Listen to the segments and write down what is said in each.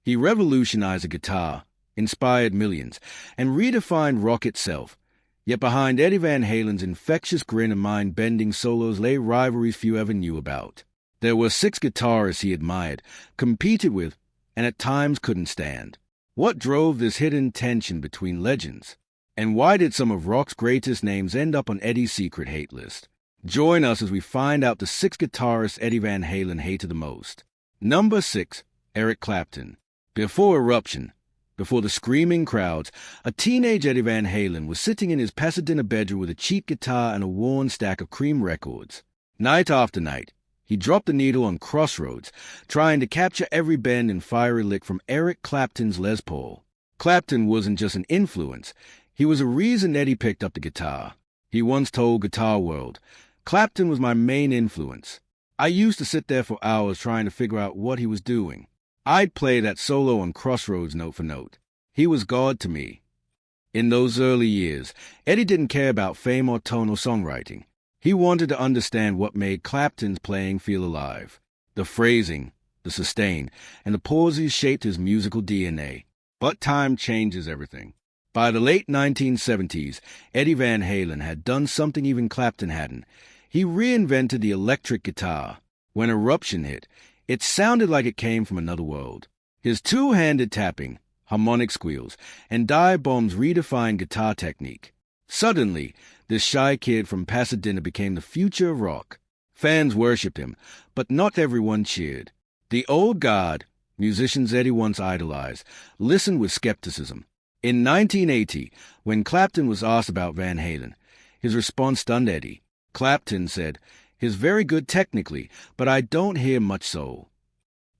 He revolutionized the guitar, inspired millions, and redefined rock itself. Yet behind Eddie Van Halen's infectious grin and mind-bending solos lay rivalries few ever knew about. There were 6 guitarists he admired, competed with, and at times couldn't stand. What drove this hidden tension between legends? And why did some of rock's greatest names end up on Eddie's secret hate list? Join us as we find out the 6 guitarists Eddie Van Halen hated the most. Number 6, Eric Clapton. Before Eruption, before the screaming crowds, a teenage Eddie Van Halen was sitting in his Pasadena bedroom with a cheap guitar and a worn stack of Cream records. Night after night, he dropped the needle on Crossroads, trying to capture every bend and fiery lick from Eric Clapton's Les Paul. Clapton wasn't just an influence, he was a reason Eddie picked up the guitar. He once told Guitar World, "Clapton was my main influence. I used to sit there for hours trying to figure out what he was doing. I'd play that solo on Crossroads note for note. He was God to me." In those early years, Eddie didn't care about fame or tone or songwriting. He wanted to understand what made Clapton's playing feel alive. The phrasing, the sustain, and the pauses shaped his musical DNA. But time changes everything. By the late 1970s, Eddie Van Halen had done something even Clapton hadn't. He reinvented the electric guitar. When Eruption hit, it sounded like it came from another world. His two-handed tapping, harmonic squeals, and dive bombs redefined guitar technique. Suddenly, this shy kid from Pasadena became the future of rock. Fans worshipped him, but not everyone cheered. The old guard, musicians Eddie once idolized, listened with skepticism. In 1980, when Clapton was asked about Van Halen, his response stunned Eddie. Clapton said, "He's very good technically, but I don't hear much soul."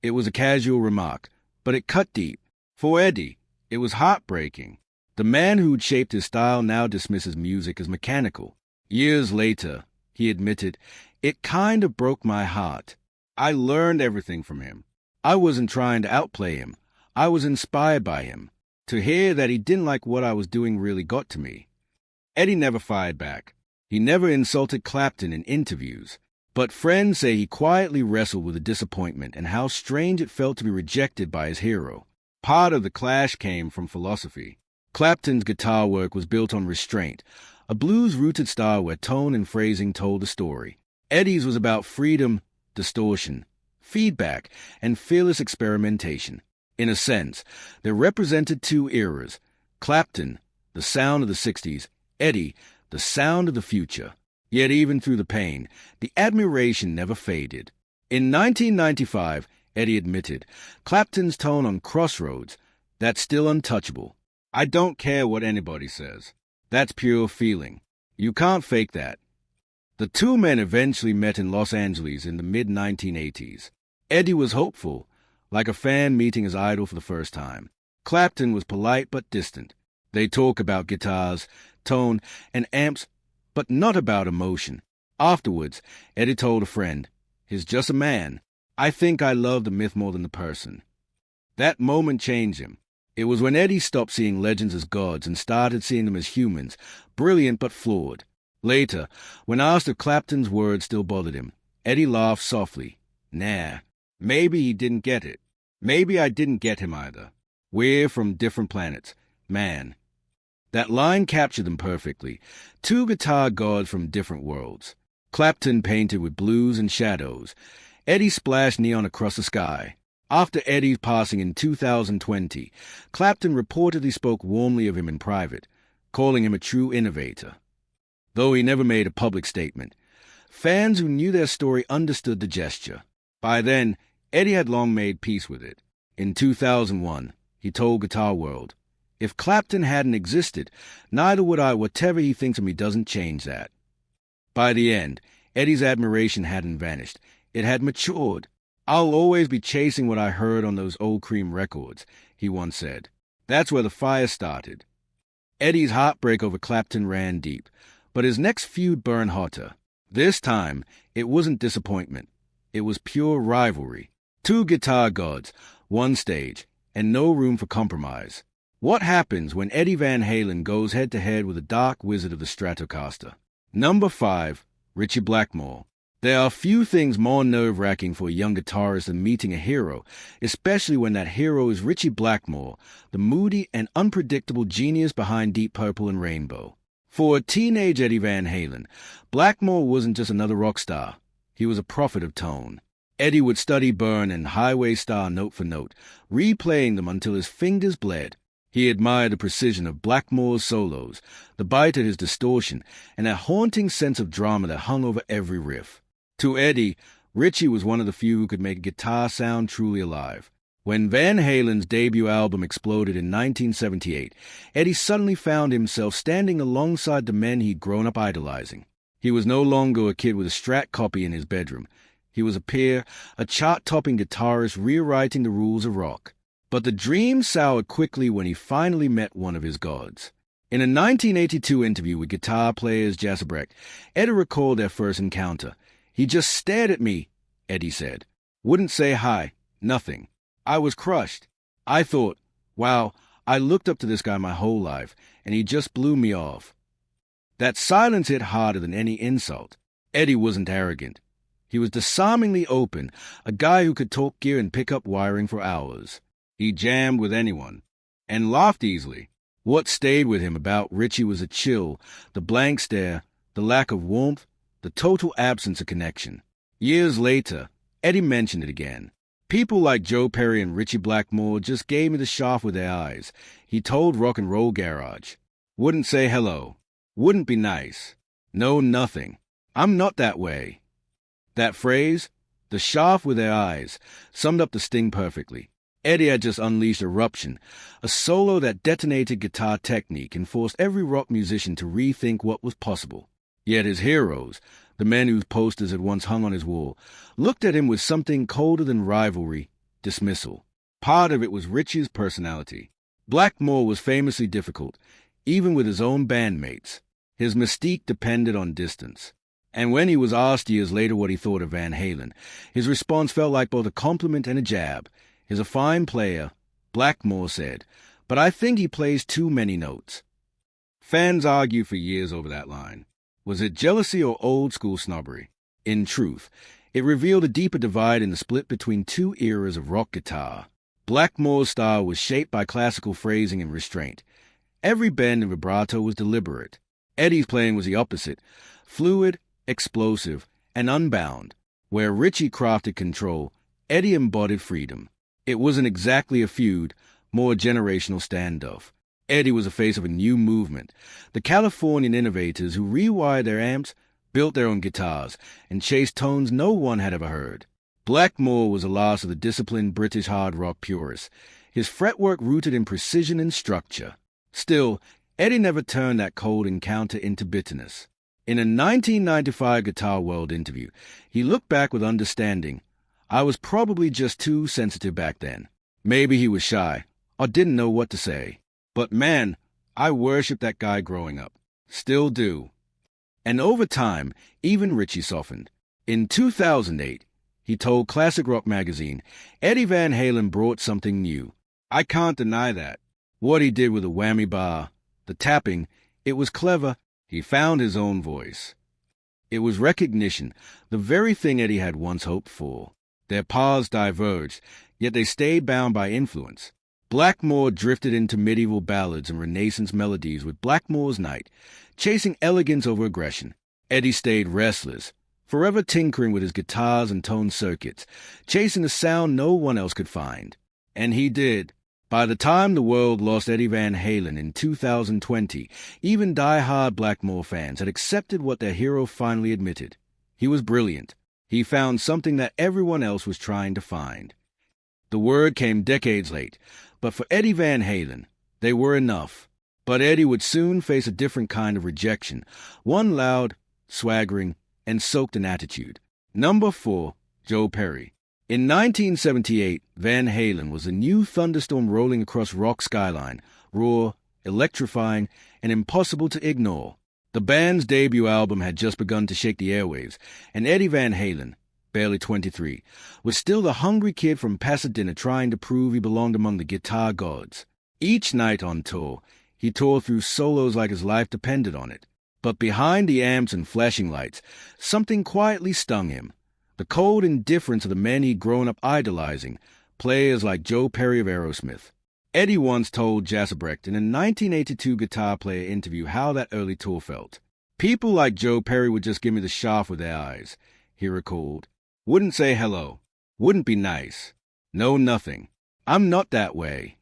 It was a casual remark, but it cut deep. For Eddie, it was heartbreaking. The man who'd shaped his style now dismisses music as mechanical. Years later, he admitted, "It kind of broke my heart. I learned everything from him. I wasn't trying to outplay him. I was inspired by him. To hear that he didn't like what I was doing really got to me." Eddie never fired back. He never insulted Clapton in interviews. But friends say he quietly wrestled with the disappointment and how strange it felt to be rejected by his hero. Part of the clash came from philosophy. Clapton's guitar work was built on restraint, a blues-rooted style where tone and phrasing told the story. Eddie's was about freedom, distortion, feedback, and fearless experimentation. In a sense, they represented 2 eras. Clapton, the sound of the 60s, Eddie, the sound of the future. Yet even through the pain, the admiration never faded. In 1995, Eddie admitted, "Clapton's tone on Crossroads, that's still untouchable. I don't care what anybody says. That's pure feeling. You can't fake that." The 2 men eventually met in Los Angeles in the mid-1980s. Eddie was hopeful, like a fan meeting his idol for the first time. Clapton was polite but distant. They talk about guitars, tone, and amps, but not about emotion. Afterwards, Eddie told a friend, "He's just a man. I think I love the myth more than the person." That moment changed him. It was when Eddie stopped seeing legends as gods and started seeing them as humans, brilliant but flawed. Later, when asked if Clapton's words still bothered him, Eddie laughed softly. "Nah, maybe he didn't get it. Maybe I didn't get him either. We're from different planets, man." That line captured them perfectly. 2 guitar gods from different worlds. Clapton painted with blues and shadows. Eddie splashed neon across the sky. After Eddie's passing in 2020, Clapton reportedly spoke warmly of him in private, calling him a true innovator. Though he never made a public statement, fans who knew their story understood the gesture. By then, Eddie had long made peace with it. In 2001, he told Guitar World, "If Clapton hadn't existed, neither would I. Whatever he thinks of me doesn't change that." By the end, Eddie's admiration hadn't vanished. It had matured. "I'll always be chasing what I heard on those old Cream records," he once said. That's where the fire started. Eddie's heartbreak over Clapton ran deep, but his next feud burned hotter. This time, it wasn't disappointment. It was pure rivalry. 2 guitar gods, 1 stage, and no room for compromise. What happens when Eddie Van Halen goes head-to-head with the dark wizard of the Stratocaster? Number 5, Ritchie Blackmore. There are few things more nerve-wracking for a young guitarist than meeting a hero, especially when that hero is Ritchie Blackmore, the moody and unpredictable genius behind Deep Purple and Rainbow. For a teenage Eddie Van Halen, Blackmore wasn't just another rock star. He was a prophet of tone. Eddie would study Byrne and Highway Star note for note, replaying them until his fingers bled. He admired the precision of Blackmore's solos, the bite of his distortion, and that haunting sense of drama that hung over every riff. To Eddie, Ritchie was one of the few who could make a guitar sound truly alive. When Van Halen's debut album exploded in 1978, Eddie suddenly found himself standing alongside the men he'd grown up idolizing. He was no longer a kid with a Strat copy in his bedroom. He was a peer, a chart-topping guitarist rewriting the rules of rock. But the dream soured quickly when he finally met one of his gods. In a 1982 interview with guitar players Jasabrecht, Eddie recalled their first encounter. "He just stared at me," Eddie said. "Wouldn't say hi, nothing. I was crushed. I thought, wow, I looked up to this guy my whole life, and he just blew me off." That silence hit harder than any insult. Eddie wasn't arrogant. He was disarmingly open, a guy who could talk gear and pick up wiring for hours. He jammed with anyone, and laughed easily. What stayed with him about Ritchie was the chill, the blank stare, the lack of warmth, the total absence of connection. Years later, Eddie mentioned it again. "People like Joe Perry and Ritchie Blackmore just gave me the shaft with their eyes," he told Rock and Roll Garage. "Wouldn't say hello. Wouldn't be nice. No, nothing. I'm not that way." That phrase, "the shaft with their eyes," summed up the sting perfectly. Eddie had just unleashed Eruption, a solo that detonated guitar technique and forced every rock musician to rethink what was possible. Yet his heroes, the men whose posters had once hung on his wall, looked at him with something colder than rivalry, dismissal. Part of it was Ritchie's personality. Blackmore was famously difficult, even with his own bandmates. His mystique depended on distance. And when he was asked years later what he thought of Van Halen, his response felt like both a compliment and a jab. "He's a fine player," Blackmore said, "but I think he plays too many notes." Fans argued for years over that line. Was it jealousy or old-school snobbery? In truth, it revealed a deeper divide in the split between two eras of rock guitar. Blackmore's style was shaped by classical phrasing and restraint. Every bend and vibrato was deliberate. Eddie's playing was the opposite, fluid, explosive, and unbound. Where Ritchie crafted control, Eddie embodied freedom. It wasn't exactly a feud, more a generational standoff. Eddie was the face of a new movement, the Californian innovators who rewired their amps, built their own guitars, and chased tones no one had ever heard. Blackmore was the last of the disciplined British hard rock purists, his fretwork rooted in precision and structure. Still, Eddie never turned that cold encounter into bitterness. In a 1995 Guitar World interview, he looked back with understanding. "I was probably just too sensitive back then. Maybe he was shy, or didn't know what to say. But man, I worshipped that guy growing up. Still do." And over time, even Ritchie softened. In 2008, he told Classic Rock magazine, Eddie Van Halen brought something new. "I can't deny that. What he did with the whammy bar, the tapping, it was clever. He found his own voice." It was recognition, the very thing Eddie had once hoped for. Their paths diverged, yet they stayed bound by influence. Blackmore drifted into medieval ballads and Renaissance melodies with Blackmore's Night, chasing elegance over aggression. Eddie stayed restless, forever tinkering with his guitars and tone circuits, chasing a sound no one else could find. And he did. By the time the world lost Eddie Van Halen in 2020, even die-hard Blackmore fans had accepted what their hero finally admitted. He was brilliant. He found something that everyone else was trying to find. The word came decades late, but for Eddie Van Halen, they were enough. But Eddie would soon face a different kind of rejection, one loud, swaggering, and soaked in attitude. Number 4, Joe Perry. In 1978, Van Halen was a new thunderstorm rolling across rock skyline, raw, electrifying, and impossible to ignore. The band's debut album had just begun to shake the airwaves, and Eddie Van Halen, barely 23, was still the hungry kid from Pasadena trying to prove he belonged among the guitar gods. Each night on tour, he tore through solos like his life depended on it. But behind the amps and flashing lights, something quietly stung him. The cold indifference of the men he'd grown up idolizing, players like Joe Perry of Aerosmith. Eddie once told Jasabrecht in a 1982 guitar player interview how that early tour felt. People like Joe Perry would just give me the shaft with their eyes, he recalled. Wouldn't say hello. Wouldn't be nice. No, nothing. I'm not that way.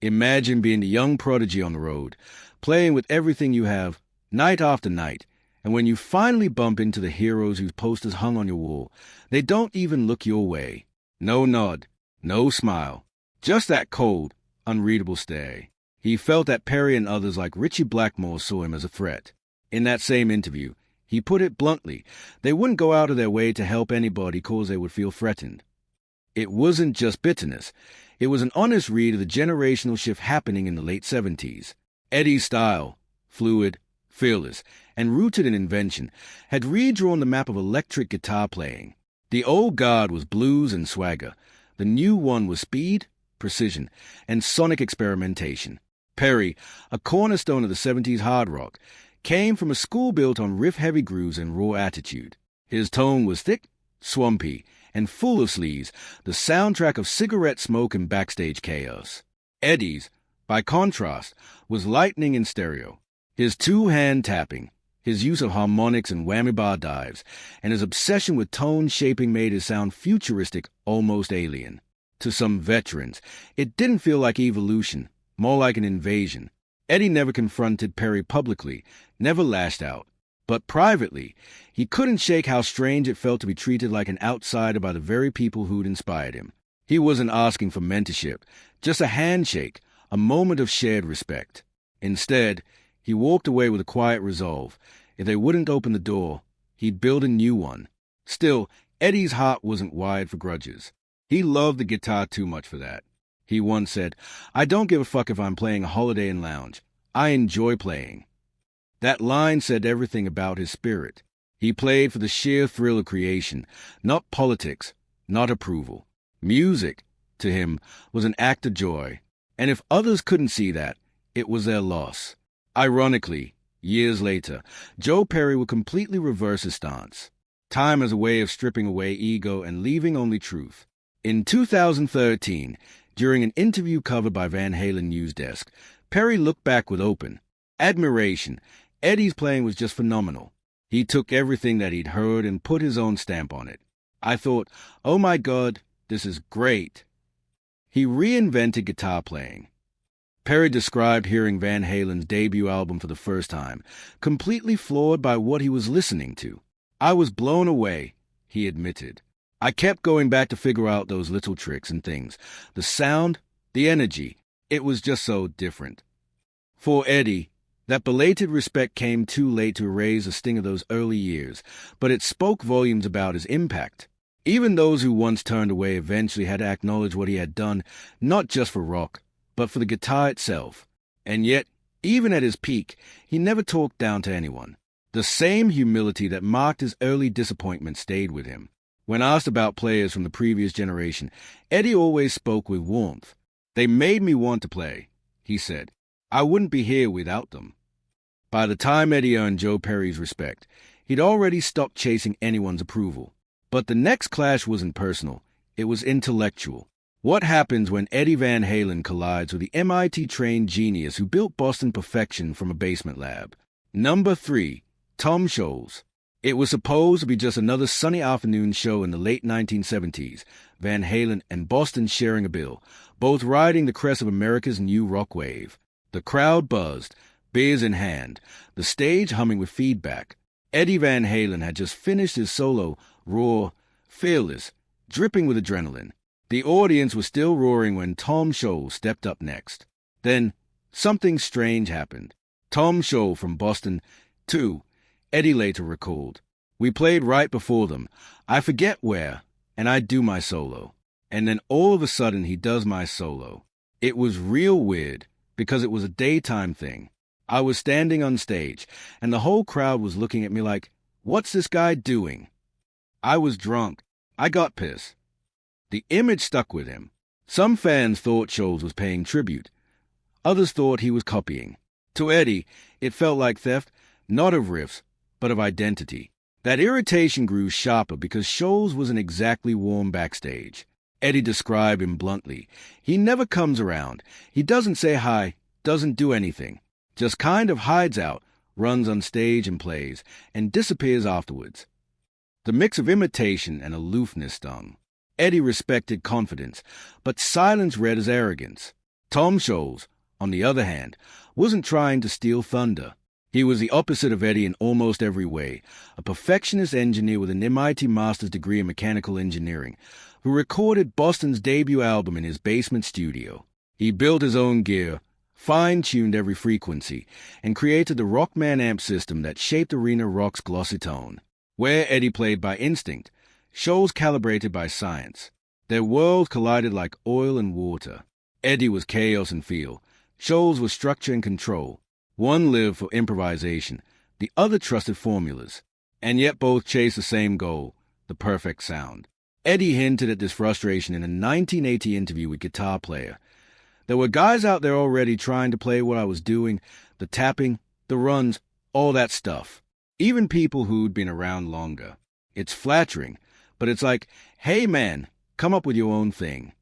Imagine being the young prodigy on the road, playing with everything you have, night after night, and when you finally bump into the heroes whose posters hung on your wall, they don't even look your way. No nod, no smile, just that cold, unreadable stare. He felt that Perry and others like Ritchie Blackmore saw him as a threat. In that same interview, he put it bluntly, they wouldn't go out of their way to help anybody cause they would feel threatened. It wasn't just bitterness. It was an honest read of the generational shift happening in the late 70s. Eddie's style, fluid, fearless, and rooted in invention, had redrawn the map of electric guitar playing. The old guard was blues and swagger. The new one was speed, precision, and sonic experimentation. Perry, a cornerstone of the 70s hard rock, came from a school built on riff-heavy grooves and raw attitude. His tone was thick, swampy, and full of sleaze, the soundtrack of cigarette smoke and backstage chaos. Eddie's, by contrast, was lightning in stereo. His two-hand tapping, his use of harmonics and whammy bar dives, and his obsession with tone shaping made his sound futuristic, almost alien. To some veterans, it didn't feel like evolution, more like an invasion. Eddie never confronted Perry publicly, never lashed out. But privately, he couldn't shake how strange it felt to be treated like an outsider by the very people who'd inspired him. He wasn't asking for mentorship, just a handshake, a moment of shared respect. Instead, he walked away with a quiet resolve. If they wouldn't open the door, he'd build a new one. Still, Eddie's heart wasn't wired for grudges. He loved the guitar too much for that. He once said, I don't give a fuck if I'm playing a Holiday Inn lounge. I enjoy playing. That line said everything about his spirit. He played for the sheer thrill of creation, not politics, not approval. Music, to him, was an act of joy. And if others couldn't see that, it was their loss. Ironically, years later, Joe Perry would completely reverse his stance. Time as a way of stripping away ego and leaving only truth. In 2013, during an interview covered by Van Halen News Desk, Perry looked back with open admiration. Eddie's playing was just phenomenal. He took everything that he'd heard and put his own stamp on it. I thought, oh my God, this is great. He reinvented guitar playing. Perry described hearing Van Halen's debut album for the first time, completely floored by what he was listening to. I was blown away, he admitted. I kept going back to figure out those little tricks and things. The sound, the energy, it was just so different. For Eddie, that belated respect came too late to erase the sting of those early years, but it spoke volumes about his impact. Even those who once turned away eventually had to acknowledge what he had done, not just for rock, but for the guitar itself. And yet, even at his peak, he never talked down to anyone. The same humility that marked his early disappointment stayed with him. When asked about players from the previous generation, Eddie always spoke with warmth. They made me want to play, he said. I wouldn't be here without them. By the time Eddie earned Joe Perry's respect, he'd already stopped chasing anyone's approval. But the next clash wasn't personal, it was intellectual. What happens when Eddie Van Halen collides with the MIT-trained genius who built Boston perfection from a basement lab? Number 3, Tom Scholz. It was supposed to be just another sunny afternoon show in the late 1970s, Van Halen and Boston sharing a bill, both riding the crest of America's new rock wave. The crowd buzzed, beers in hand, the stage humming with feedback. Eddie Van Halen had just finished his solo, raw, fearless, dripping with adrenaline. The audience was still roaring when Tom Scholz stepped up next. Then, something strange happened. Tom Scholz from Boston, too, Eddie later recalled. We played right before them. I forget where, and I do my solo. And then all of a sudden he does my solo. It was real weird, because it was a daytime thing. I was standing on stage, and the whole crowd was looking at me like, what's this guy doing? I was drunk. I got pissed. The image stuck with him. Some fans thought Scholz was paying tribute. Others thought he was copying. To Eddie, it felt like theft, not of riffs, but of identity. That irritation grew sharper because Scholes wasn't exactly warm backstage. Eddie described him bluntly. He never comes around. He doesn't say hi, doesn't do anything. Just kind of hides out, runs on stage and plays, and disappears afterwards. The mix of imitation and aloofness stung. Eddie respected confidence, but silence read as arrogance. Tom Scholes, on the other hand, wasn't trying to steal thunder. He was the opposite of Eddie in almost every way, a perfectionist engineer with an MIT master's degree in mechanical engineering, who recorded Boston's debut album in his basement studio. He built his own gear, fine-tuned every frequency, and created the Rockman amp system that shaped arena rock's glossy tone. Where Eddie played by instinct, Scholes calibrated by science. Their worlds collided like oil and water. Eddie was chaos and feel. Scholes was structure and control. One lived for improvisation, the other trusted formulas. And yet both chased the same goal, the perfect sound. Eddie hinted at this frustration in a 1980 interview with Guitar Player. There were guys out there already trying to play what I was doing, the tapping, the runs, all that stuff. Even people who'd been around longer. It's flattering, but it's like, hey man, come up with your own thing.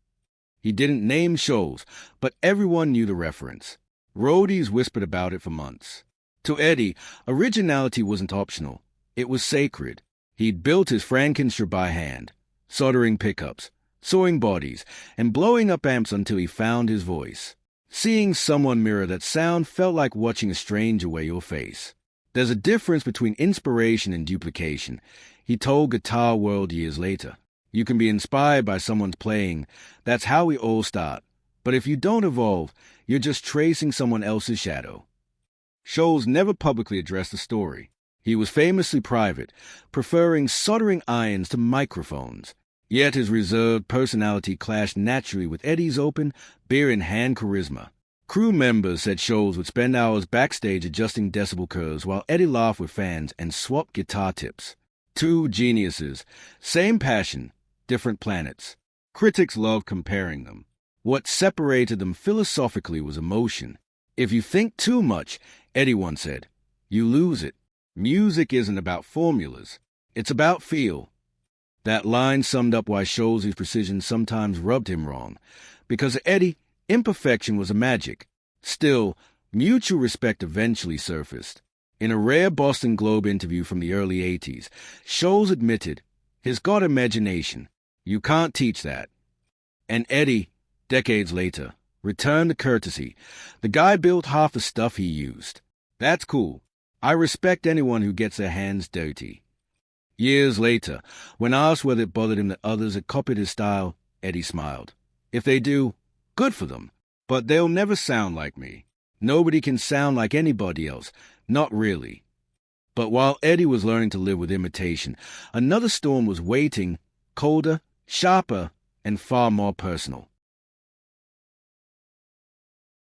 He didn't name Scholes, but everyone knew the reference. Roadies whispered about it for months. To Eddie, originality wasn't optional. It was sacred. He'd built his Frankenstein by hand, soldering pickups, sawing bodies, and blowing up amps until he found his voice. Seeing someone mirror that sound felt like watching a stranger wear your face. There's a difference between inspiration and duplication, he told Guitar World years later. You can be inspired by someone's playing. That's how we all start. But if you don't evolve, you're just tracing someone else's shadow. Scholes never publicly addressed the story. He was famously private, preferring soldering irons to microphones. Yet his reserved personality clashed naturally with Eddie's open, beer-in-hand charisma. Crew members said Scholes would spend hours backstage adjusting decibel curves while Eddie laughed with fans and swapped guitar tips. Two geniuses, same passion, different planets. Critics loved comparing them. What separated them philosophically was emotion. If you think too much, Eddie once said, you lose it. Music isn't about formulas. It's about feel. That line summed up why Scholes' precision sometimes rubbed him wrong. Because of Eddie, imperfection was a magic. Still, mutual respect eventually surfaced. In a rare Boston Globe interview from the early 80s, Scholes admitted, he's got imagination. You can't teach that. And Eddie, decades later, returned the courtesy. The guy built half the stuff he used. That's cool. I respect anyone who gets their hands dirty. Years later, when asked whether it bothered him that others had copied his style, Eddie smiled. If they do, good for them. But they'll never sound like me. Nobody can sound like anybody else. Not really. But while Eddie was learning to live with imitation, another storm was waiting, colder, sharper, and far more personal.